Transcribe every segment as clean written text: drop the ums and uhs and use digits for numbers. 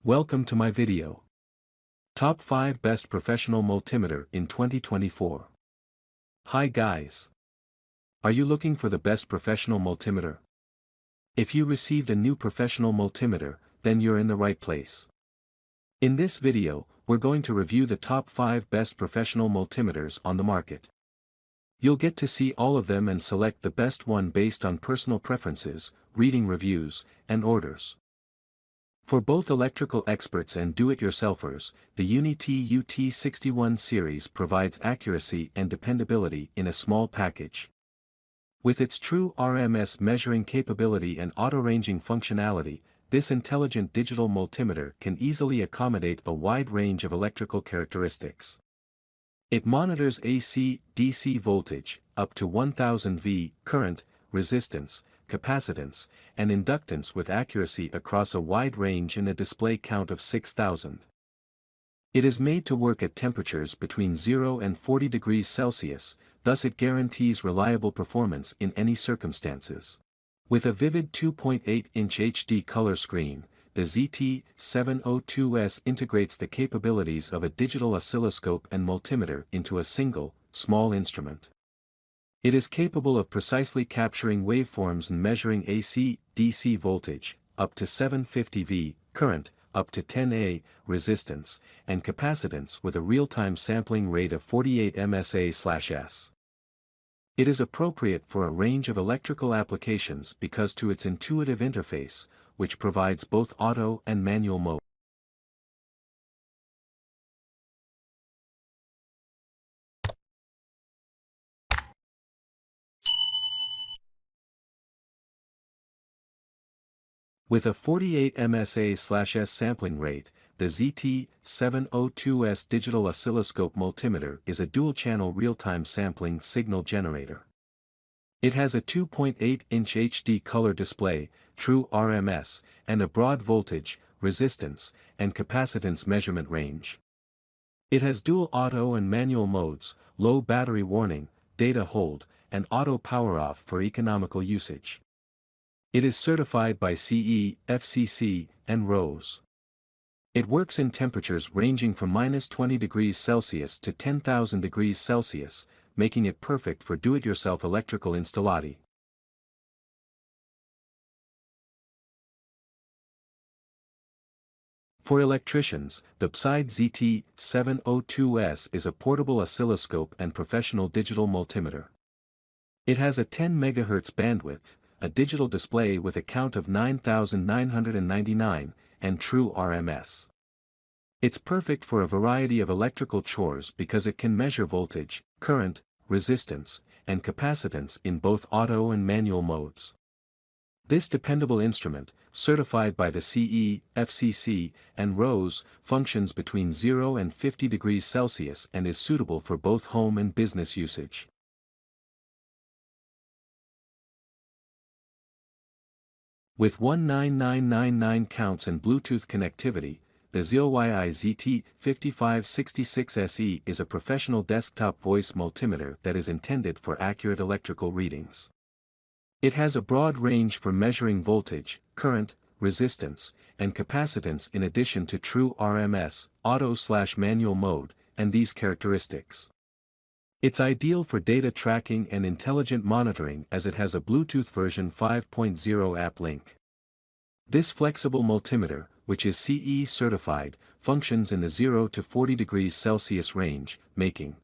Welcome to my video. Top 5 Best Professional Multimeter in 2024. Hi guys. Are you looking for the best professional multimeter? If you received a new professional multimeter, then you're in the right place. In this video, we're going to review the top 5 best professional multimeters on the market. You'll get to see all of them and select the best one based on personal preferences, reading reviews, and orders. For both electrical experts and do-it-yourselfers, the UNI-T UT61 series provides accuracy and dependability in a small package. With its True RMS measuring capability and auto-ranging functionality, this intelligent digital multimeter can easily accommodate a wide range of electrical characteristics. It monitors AC, DC voltage, up to 1000 V, current, resistance, capacitance, and inductance with accuracy across a wide range and a display count of 6000. It is made to work at temperatures between 0 and 40 degrees Celsius, thus it guarantees reliable performance in any circumstances. With a vivid 2.8-inch HD color screen, the ZT702S integrates the capabilities of a digital oscilloscope and multimeter into a single, small instrument. It is capable of precisely capturing waveforms and measuring AC, DC voltage, up to 750 V, current, up to 10 A, resistance, and capacitance with a real-time sampling rate of 48 MSA/s. It is appropriate for a range of electrical applications because to its intuitive interface, which provides both auto and manual mode. With a 48 MSA/s sampling rate, the ZT702S Digital Oscilloscope Multimeter is a dual-channel real-time sampling signal generator. It has a 2.8-inch HD color display, True RMS, and a broad voltage, resistance, and capacitance measurement range. It has dual auto and manual modes, low battery warning, data hold, and auto power-off for economical usage. It is certified by CE, FCC, and RoHS. It works in temperatures ranging from -20 degrees Celsius to 10,000 degrees Celsius, making it perfect for do-it-yourself electrical installati. For electricians, the BSIDE ZT702S is a portable oscilloscope and professional digital multimeter. It has a 10 MHz bandwidth, a digital display with a count of 9999, and True RMS. It's perfect for a variety of electrical chores because it can measure voltage, current, resistance, and capacitance in both auto and manual modes. This dependable instrument, certified by the CE, FCC, and RoHS, functions between 0 and 50 degrees Celsius and is suitable for both home and business usage. With 19999 counts and Bluetooth connectivity, the ZOYI ZT5566SE is a professional desktop voice multimeter that is intended for accurate electrical readings. It has a broad range for measuring voltage, current, resistance, and capacitance in addition to True RMS, auto/manual mode, and these characteristics. It's ideal for data tracking and intelligent monitoring as it has a Bluetooth version 5.0 app link. This flexible multimeter, which is CE certified, functions in the 0 to 40 degrees Celsius range, making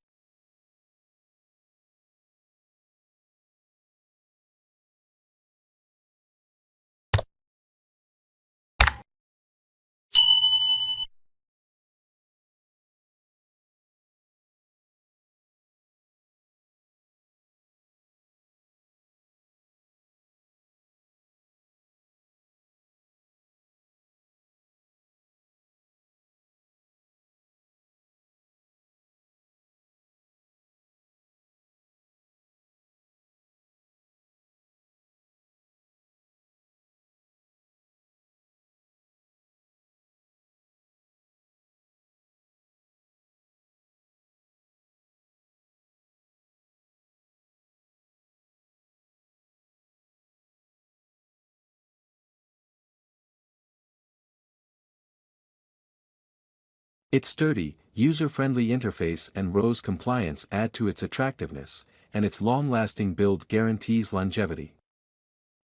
Its sturdy, user-friendly interface and RoHS compliance add to its attractiveness, and its long-lasting build guarantees longevity.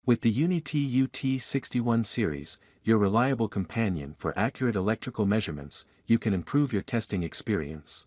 With the UniT UT61 series, your reliable companion for accurate electrical measurements, you can improve your testing experience.